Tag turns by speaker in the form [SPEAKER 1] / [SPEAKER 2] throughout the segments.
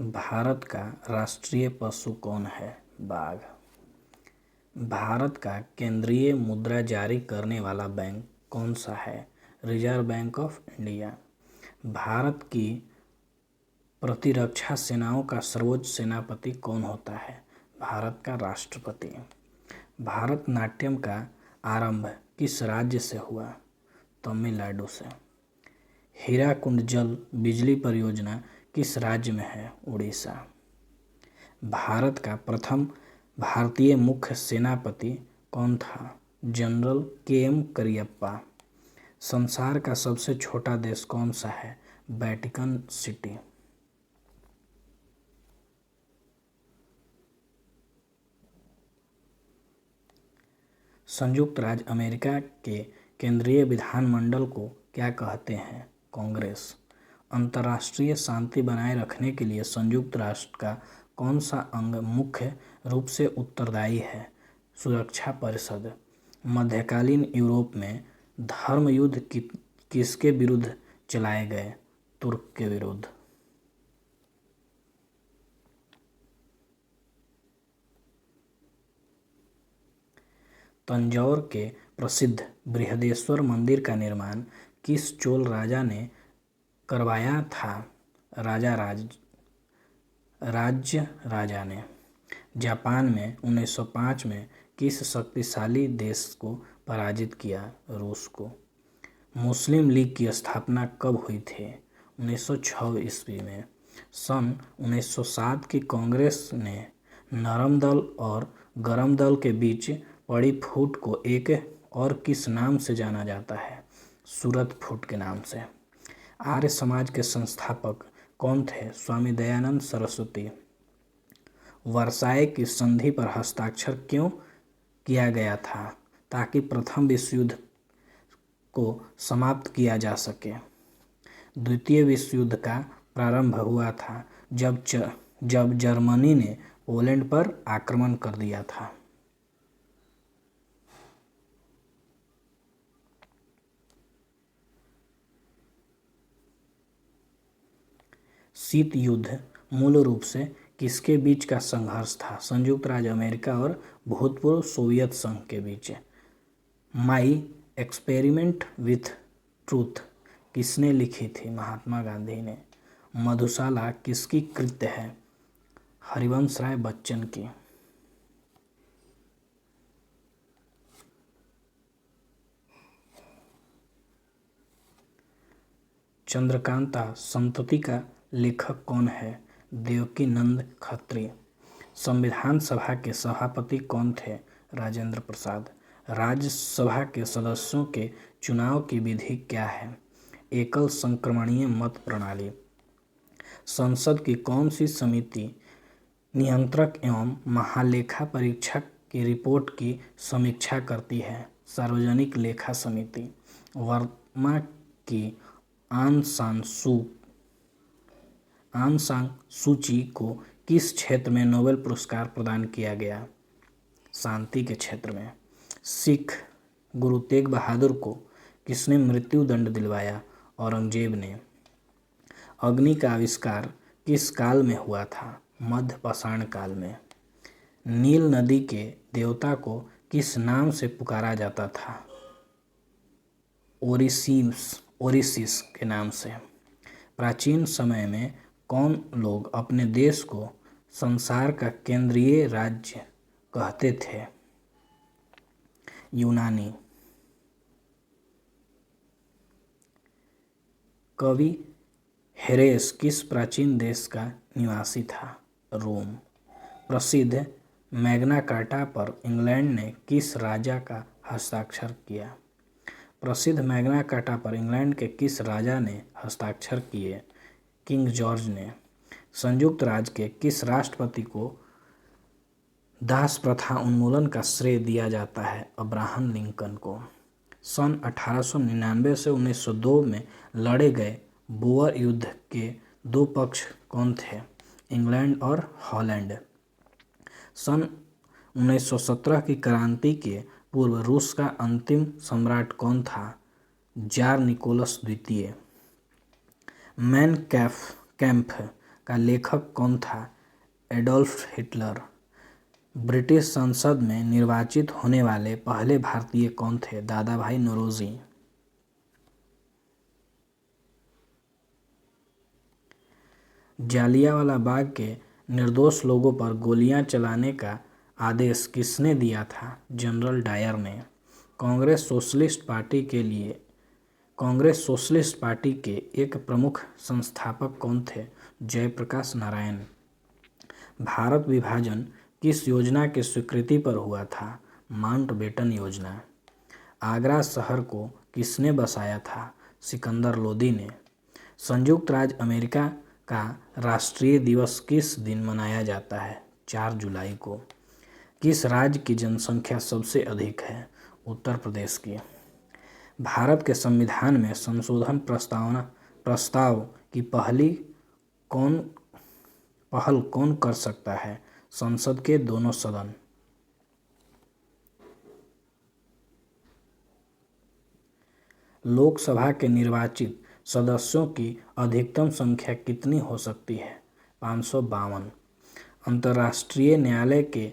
[SPEAKER 1] भारत का राष्ट्रीय पशु कौन है? बाघ। भारत का केंद्रीय मुद्रा जारी करने वाला बैंक कौन सा है? Reserve bank of India. Bharat की प्रतिरक्षा सेनाओं का सर्वोच्च सेनापति कौन होता है? भारत का राष्ट्रपति। भारतनाट्यम का आरंभ किस राज्य से हुआ? तमिलनाडु से। हीराकुंड जल बिजली परियोजना किस राज्य में है? उड़ीसा। भारत का प्रथम भारतीय मुख्य सेनापति कौन था? General K M. करियप्पा। संसार का सबसे छोटा देश कौन सा है? Vatican City. संयुक्त राज्य अमेरिका के केंद्रीय विधानमंडल को क्या कहते हैं? कांग्रेस। अंतर्राष्ट्रीय शांति बनाए रखने के लिए संयुक्त राष्ट्र का कौन सा अंग मुख्य रूप से उत्तरदायी है? सुरक्षा परिषद। मध्यकालीन यूरोप में धर्म युद्ध किसके विरुद्ध चलाए गए? तुर्क के विरुद्ध। तंजौर के प्रसिद्ध बृहदेश्वर मंदिर का निर्माण किस चोल राजा ने करवाया था? राज्य राजा ने। जापान में 1905 में किस शक्तिशाली देश को पराजित किया? रूस को। मुस्लिम लीग की स्थापना कब हुई थी? 1906 ईस्वी में। सन 1907 की कांग्रेस ने नरम दल और गरम दल के बीच पड़ी फूट को एक और किस नाम से जाना जाता है? सूरत फूट के नाम से। आर्य समाज के संस्थापक कौन थे? स्वामी दयानंद सरस्वती। वर्साए की संधि पर हस्ताक्षर क्यों किया गया था? ताकि प्रथम विश्व युद्ध को समाप्त किया जा सके। द्वितीय विश्व युद्ध का प्रारंभ हुआ था जब जर्मनी ने पोलैंड पर आक्रमण कर दिया था। शीत युद्ध मूल रूप से किसके बीच का संघर्ष था? संयुक्त राज्य अमेरिका और भूतपूर्व सोवियत संघ के बीच। माई एक्सपेरिमेंट विथ ट्रूथ किसने लिखी थी? महात्मा गांधी ने। मधुशाला किसकी कृत्य है? हरिवंश राय बच्चन की। चंद्रकांता संतति का लेखक कौन है? देवकीनंद खत्री। संविधान सभा के सभापति कौन थे? राजेंद्र प्रसाद। राज्यसभा के सदस्यों के चुनाव की विधि क्या है? एकल संक्रमणीय मत प्रणाली। संसद की कौन सी समिति नियंत्रक एवं महालेखा परीक्षक की रिपोर्ट की समीक्षा करती है? सार्वजनिक लेखा समिति। वर्मा की आंग सान सूची को किस क्षेत्र में नोबेल पुरस्कार प्रदान किया गया? शांति के क्षेत्र में। सिख गुरु तेग बहादुर को किसने मृत्यु दंड दिलवाया? औरंगजेब ने। अग्नि का आविष्कार किस काल में हुआ था? मध्य पाषाण काल में। नील नदी के देवता को किस नाम से पुकारा जाता था? ओरिसिस के नाम से। प्राचीन समय में कौन लोग अपने देश को संसार का केंद्रीय राज्य कहते थे? यूनानी। कवि हेरेस किस प्राचीन देश का निवासी था? रोम। प्रसिद्ध मैग्ना कार्टा पर इंग्लैंड ने किस राजा का हस्ताक्षर किया? प्रसिद्ध मैग्ना कार्टा पर इंग्लैंड के किस राजा ने हस्ताक्षर किए? किंग जॉर्ज ने। संयुक्त राज्य के किस राष्ट्रपति को दास प्रथा उन्मूलन का श्रेय दिया जाता है? अब्राहम लिंकन को। सन 1899 से 1902 में लड़े गए बोअर युद्ध के दो पक्ष कौन थे? इंग्लैंड और हॉलैंड। सन 1917 की क्रांति के पूर्व रूस का अंतिम सम्राट कौन था? जार निकोलस द्वितीय। मैन कैम्फ का लेखक कौन था? Adolf Hitler. ब्रिटिश संसद में निर्वाचित होने वाले पहले भारतीय कौन थे? दादा भाई नौरोजी। जालियांवाला बाग के निर्दोष लोगों पर गोलियां चलाने का आदेश किसने दिया था? जनरल डायर ने। कांग्रेस सोशलिस्ट पार्टी के एक प्रमुख संस्थापक कौन थे? जयप्रकाश नारायण। भारत विभाजन किस योजना की स्वीकृति पर हुआ था? माउंटबेटन योजना। आगरा शहर को किसने बसाया था? सिकंदर लोदी ने। संयुक्त राज्य अमेरिका का राष्ट्रीय दिवस किस दिन मनाया जाता है? 4 जुलाई को। किस राज्य की जनसंख्या सबसे अधिक है? उत्तर प्रदेश की। भारत के संविधान में संशोधन प्रस्ताव की पहल कौन कर सकता है? संसद के दोनों सदन। लोकसभा के निर्वाचित सदस्यों की अधिकतम संख्या कितनी हो सकती है? 552। अंतर्राष्ट्रीय न्यायालय के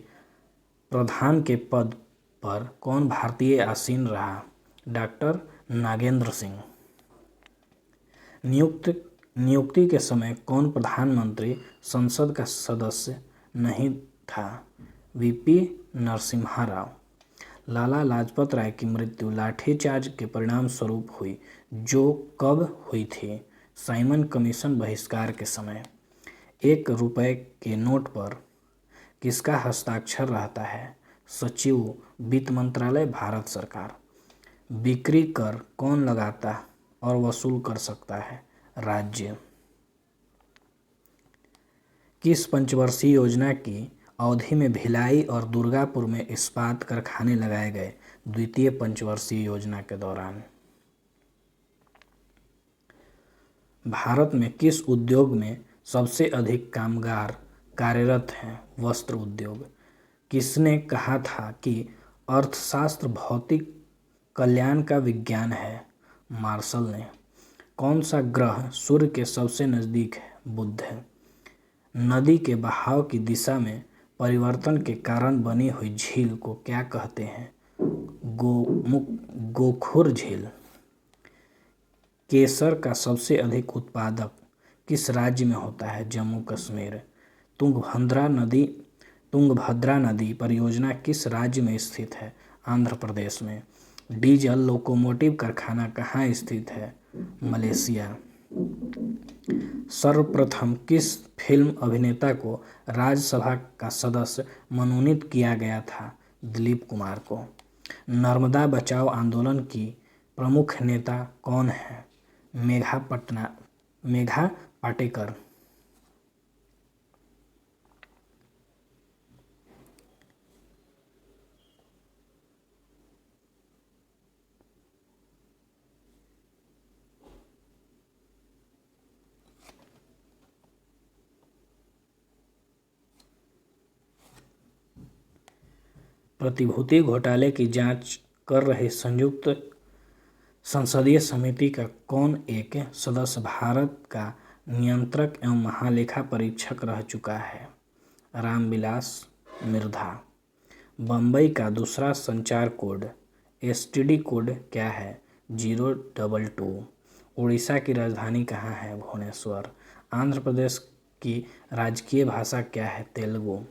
[SPEAKER 1] प्रधान के पद पर कौन भारतीय आसीन रहा? डॉक्टर नागेंद्र सिंह। नियुक्ति के समय कौन प्रधानमंत्री संसद का सदस्य नहीं था? वीपी नरसिम्हा राव। लाला लाजपत राय की मृत्यु लाठीचार्ज के परिणाम स्वरूप हुई, जो कब हुई थी? साइमन कमीशन बहिष्कार के समय। 1 रुपये के नोट पर किसका हस्ताक्षर रहता है? सचिव, वित्त मंत्रालय, भारत सरकार। बिक्री कर कौन लगाता और वसूल कर सकता है? राज्य। किस पंचवर्षीय योजना की अवधि में भिलाई और दुर्गापुर में इस्पात कारखाने लगाए गए? द्वितीय पंचवर्षीय योजना के दौरान। भारत में किस उद्योग में सबसे अधिक कामगार कार्यरत हैं? वस्त्र उद्योग। किसने कहा था कि अर्थशास्त्र भौतिक कल्याण का विज्ञान है? मार्शल ने। कौन सा ग्रह सूर्य के सबसे नजदीक है? बुध है। नदी के बहाव की दिशा में परिवर्तन के कारण बनी हुई झील को क्या कहते हैं? गोमुख झील। केसर का सबसे अधिक उत्पादक किस राज्य में होता है? जम्मू कश्मीर। तुंगभद्रा नदी परियोजना किस राज्य में स्थित है? आंध्र प्रदेश में। डीजल लोकोमोटिव कारखाना कहाँ स्थित है? मलेशिया। सर्वप्रथम किस फिल्म अभिनेता को राज्यसभा का सदस्य मनोनीत किया गया था? दिलीप कुमार को। नर्मदा बचाओ आंदोलन की प्रमुख नेता कौन है? मेघा पाटेकर। प्रतिभूति घोटाले की जांच कर रही संयुक्त संसदीय समिति का कौन एक सदस्य भारत का नियंत्रक एवं महालेखा परीक्षक रह चुका है? रामविलास मिर्धा। बम्बई का दूसरा संचार कोड एसटीडी कोड क्या है? 022। उड़ीसा की राजधानी कहाँ है? भुवनेश्वर। आंध्र प्रदेश की राजकीय भाषा क्या है? तेलुगु।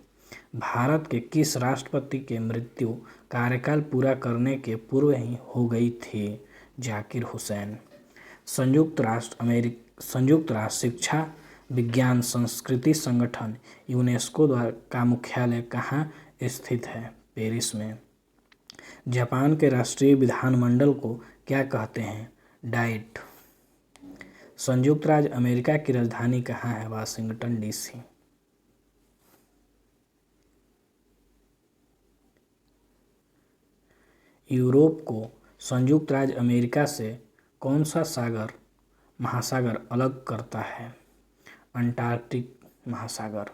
[SPEAKER 1] भारत के किस राष्ट्रपति की मृत्यु कार्यकाल पूरा करने के पूर्व ही हो गई थी? जाकिर हुसैन। संयुक्त राष्ट्र शिक्षा विज्ञान संस्कृति संगठन यूनेस्को का मुख्यालय कहाँ स्थित है? पेरिस में। जापान के राष्ट्रीय विधानमंडल को क्या कहते हैं? डाइट। संयुक्त राज्य अमेरिका की राजधानी कहाँ है? Washington DC. यूरोप को संयुक्त राज्य अमेरिका से कौन सा महासागर अलग करता है? अंटार्कटिक महासागर।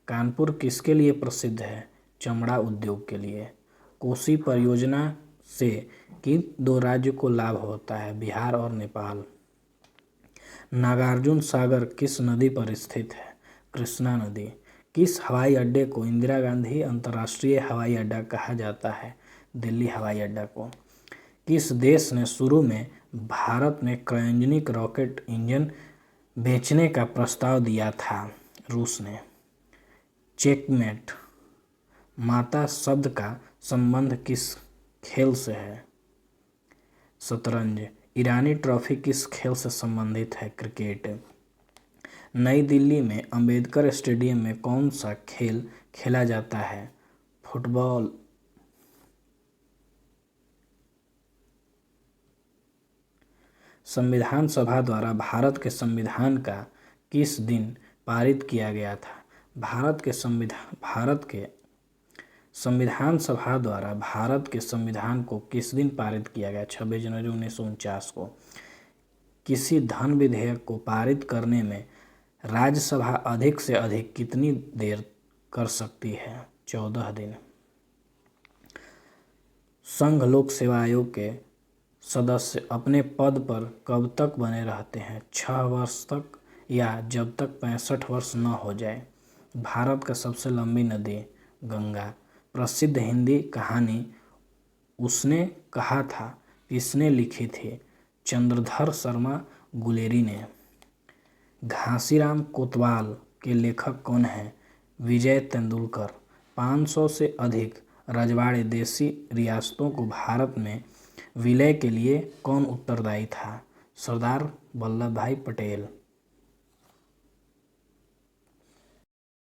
[SPEAKER 1] कानपुर किसके लिए प्रसिद्ध है? चमड़ा उद्योग के लिए। कोसी परियोजना से किन 2 राज्यों को लाभ होता है? बिहार और नेपाल। नागार्जुन सागर किस नदी पर स्थित है? कृष्णा नदी। किस हवाई अड्डे को इंदिरा गांधी अंतर्राष्ट्रीय हवाई अड्डा कहा जाता है? दिल्ली हवाई अड्डा को। किस देश ने शुरू में भारत में क्रायोजेनिक रॉकेट इंजन बेचने का प्रस्ताव दिया था? रूस ने। चेकमेट। माता शब्द का संबंध किस खेल से है? शतरंज। ईरानी ट्रॉफी किस खेल से संबंधित है? क्रिकेट। नई दिल्ली में अंबेडकर स्टेडियम में कौन सा खेल खेला जाता है? फुटबॉल। संविधान सभा द्वारा भारत के संविधान का किस दिन पारित किया गया था? भारत के संविधान सभा द्वारा भारत के संविधान को किस दिन पारित किया गया? 26 जनवरी 1949 को। किसी धन विधेयक को पारित करने में राज्यसभा अधिक से अधिक कितनी देर कर सकती है? 14 दिन। संघ लोक सेवा आयोग के सदस्य अपने पद पर कब तक बने रहते हैं? 6 वर्ष तक या जब तक 65 वर्ष न हो जाए। भारत का सबसे लंबी नदी गंगा। प्रसिद्ध हिंदी कहानी उसने कहा था किसने लिखी थी? चंद्रधर शर्मा गुलेरी ने। घासीराम कोतवाल के लेखक कौन हैं? विजय तेंदुलकर। 500 से अधिक रजवाड़े देशी रियासतों को भारत में विलय के लिए कौन उत्तरदायी था? सरदार वल्लभ भाई पटेल।